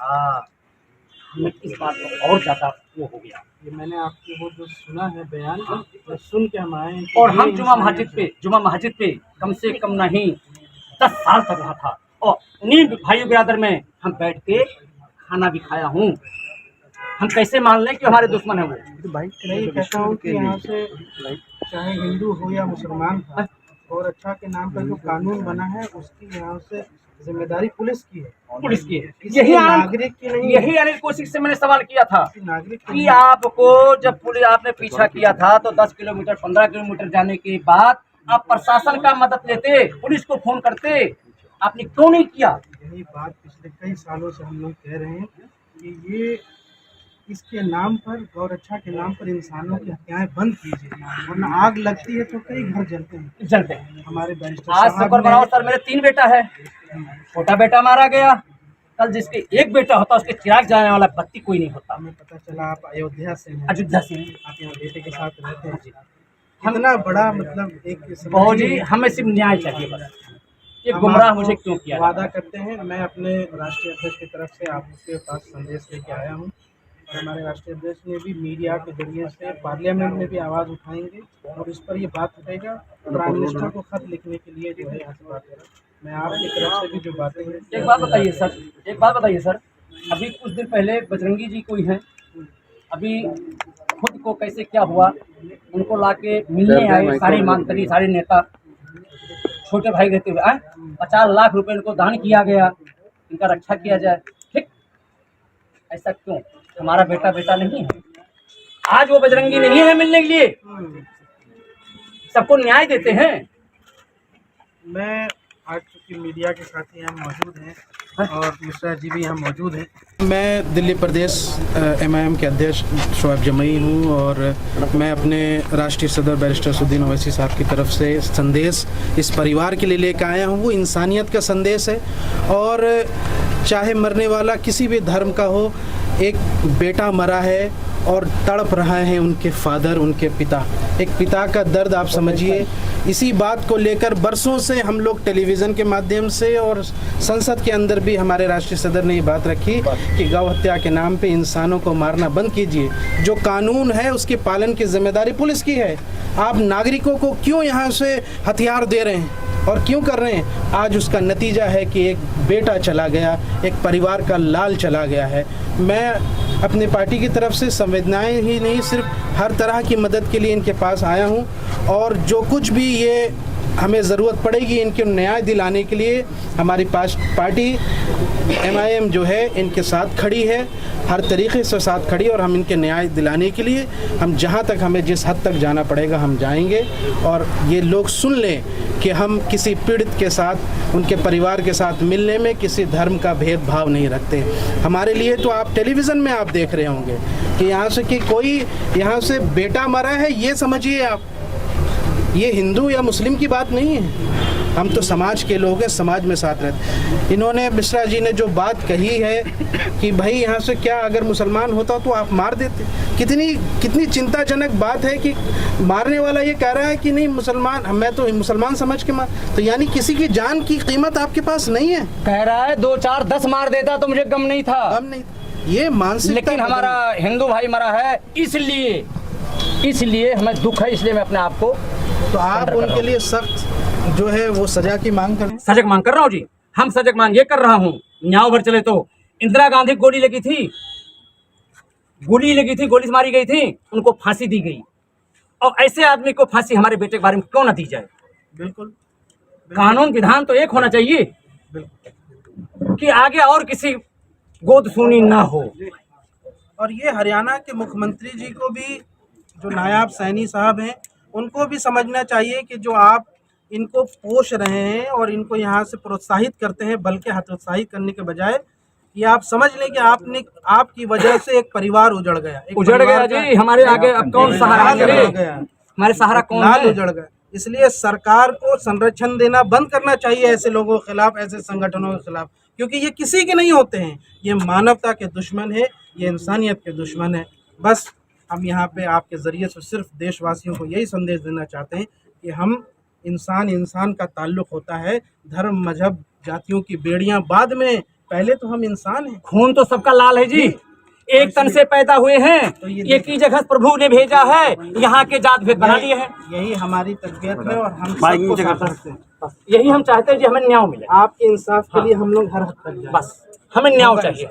हमें इस बात को और ज़्यादा वो हो गया। ये मैंने आपके वो जो सुना है बयान, वो सुन के हम आए हैं कि और ये हम जुमा इंसानियत मस्जिद पे कम से कम नहीं 10 साल तक रहा था, और उन्हीं भाई बिरादर में हम बैठ के खाना भी खाया हूँ। हम कैसे मान लें कि हमारे दुश्मन है वो? मैं ये कहता हूँ कि यहाँ से चाहे हिंदू हो या मुसलमान था, और अच्छा के नाम पर जो कानून बना है उसकी यहाँ से जिम्मेदारी पुलिस की है। पुलिस की है। यही नागरिक की नहीं है। यही अनिल कौशिक से मैंने सवाल किया था नागरिक कि आपको जब पुलिस आपने पीछा किया था तो 10 किलोमीटर 15 किलोमीटर जाने के बाद आप प्रशासन का मदद लेते, पुलिस को फोन करते, आपने क्यों नहीं किया? यही बात पिछले कई सालों से हम लोग कह रहे हैं कि ये इसके नाम पर, गौरक्षा के नाम पर इंसानों की हत्याएं बंद कीजिए, वरना आग लगती है तो कई घर जलते हैं। हमारे बैरिस्टर आज साहब शुक्र बनाओ सर, मेरे 3 बेटा है। छोटा बेटा मारा गया, कल जिसके एक बेटा होता उसके चिराग जाने वाला बत्ती कोई नहीं होता। हमें पता चला आप अयोध्या से हैं, अयोध्या से आप यहाँ बेटे के साथ रहते हैं। कितना बड़ा मतलब एक बहुत जी, हमें सिर्फ न्याय चाहिए बस। ये गुमराह मुझे क्यों किया? वादा करते हैं, मैं अपने राष्ट्रीय अध्यक्ष की तरफ से आपके पास संदेश लेके आया हूँ। हमारे राष्ट्रीय अध्यक्ष ने भी मीडिया के जरिए से पार्लियामेंट में भी आवाज़ उठाएंगे और इस पर ये बात उठेगा। प्राइम मिनिस्टर को खत लिखने के लिए जो है यहाँ से बात करें। मैं आपकी तरफ से भी जो बातें हैं। एक बात बताइए सर, अभी कुछ दिन पहले बजरंगी जी कोई हैं, अभी खुद को कैसे क्या हुआ, उनको लाके मिलने आए सारे मंत्री सारे नेता, छोटे भाई रहते हुए 50 लाख रुपए इनको दान किया गया, इनका रक्षा किया जाए। ठीक, ऐसा क्यों? हमारा बेटा नहीं है? आज वो बजरंगी नहीं है मिलने के लिए, सबको न्याय देते हैं। मैं आज चूँकि मीडिया के साथी यहाँ मौजूद हैं और मिश्रा जी भी यहाँ मौजूद हैं। मैं दिल्ली प्रदेश MIM के अध्यक्ष शोएब जमई हूँ और मैं अपने राष्ट्रीय सदर बैरिस्टर असदुद्दीन ओवैसी साहब की तरफ से संदेश इस परिवार के लिए लेकर आया हूँ। वो इंसानियत का संदेश है और चाहे मरने वाला किसी भी धर्म का हो, एक बेटा मरा है और तड़प रहा है उनके फादर, उनके पिता। एक पिता का दर्द आप समझिए। इसी बात को लेकर बरसों से हम लोग टेलीविज़न के माध्यम से और संसद के अंदर भी हमारे राष्ट्रीय सदर ने ये बात रखी कि गौ हत्या के नाम पे इंसानों को मारना बंद कीजिए। जो कानून है उसके पालन की जिम्मेदारी पुलिस की है। आप नागरिकों को क्यों यहाँ से हथियार दे रहे हैं और क्यों कर रहे हैं? आज उसका नतीजा है कि एक बेटा चला गया, एक परिवार का लाल चला गया है। मैं अपने पार्टी की तरफ से संवेदनाएं ही नहीं, सिर्फ हर तरह की मदद के लिए इनके पास आया हूं और जो कुछ भी ये हमें ज़रूरत पड़ेगी इनके न्याय दिलाने के लिए हमारी पार्टी MIM जो है इनके साथ खड़ी है, हर तरीके से साथ खड़ी, और हम इनके न्याय दिलाने के लिए हम जहां तक हमें जिस हद तक जाना पड़ेगा हम जाएंगे। और ये लोग सुन लें कि हम किसी पीड़ित के साथ, उनके परिवार के साथ मिलने में किसी धर्म का भेदभाव नहीं रखते। हमारे लिए तो आप टेलीविज़न में आप देख रहे होंगे कि यहाँ से कि कोई यहाँ से बेटा मरा है, ये समझिए आप, ये हिंदू या मुस्लिम की बात नहीं है। हम तो समाज के लोग हैं, समाज में साथ रहते। इन्होंने मिश्रा जी ने जो बात कही है कि भाई यहाँ से क्या अगर मुसलमान होता तो आप मार देते, कितनी चिंताजनक बात है कि मारने वाला ये कह रहा है कि नहीं मुसलमान, मैं तो मुसलमान समझ के मार, तो यानी किसी की जान की कीमत आपके पास नहीं है। कह रहा है 2 4 10 मार देता तो मुझे गम नहीं था, ये मानसिकता। लेकिन हमारा हिंदू भाई मरा है, इसलिए हमें दुख है, इसलिए मैं अपने आप को, तो आप उनके लिए सख्त जो है वो सजा की मांग करें। सजग मांग कर रहा हूँ जी, हम सजग मांग ये कर रहा हूँ। न्याय भर चले तो इंदिरा गांधी गोली लगी थी, गोली से मारी गई थी, उनको फांसी दी गई, और ऐसे आदमी को फांसी हमारे बेटे के बारे में क्यों ना दी जाए? बिल्कुल। कानून विधान तो एक होना चाहिए कि आगे और किसी गोद सुनी ना हो। और ये हरियाणा के मुख्यमंत्री जी को भी, जो नायाब सैनी साहब हैं, उनको भी समझना चाहिए कि जो आप इनको पोष रहे हैं और इनको यहाँ से प्रोत्साहित करते हैं, बल्कि हतोत्साहित करने के बजाय ये आप समझ लें कि आपकी वजह से एक परिवार उजड़ गया जी। हमारे आगे अब कौन सहारा गया? हमारे सहारा कौन है? उजड़ गया। इसलिए सरकार को संरक्षण देना बंद करना चाहिए ऐसे लोगों के खिलाफ, ऐसे संगठनों के खिलाफ, क्योंकि ये किसी के नहीं होते हैं। ये मानवता के दुश्मन है, ये इंसानियत के दुश्मन है। बस हम यहाँ पे आपके ज़रिए से सिर्फ देशवासियों को यही संदेश देना चाहते हैं कि हम इंसान का ताल्लुक़ होता है, धर्म मजहब जातियों की बेड़ियाँ बाद में पहले तो हम इंसान हैं। खून तो सबका लाल है जी, एक तन से पैदा हुए हैं, तो ये एक ही जगह प्रभु ने भेजा है, यहाँ के जात भेद बना लिए हैं। यही हमारी तरबियत है और हम सबको साथ रखते हैं। बस यही हम चाहते हैं कि हमें न्याय मिले, आपके इंसाफ के लिए हम लोग हर हद तक जाएं। बस हमें न्याय चाहिए।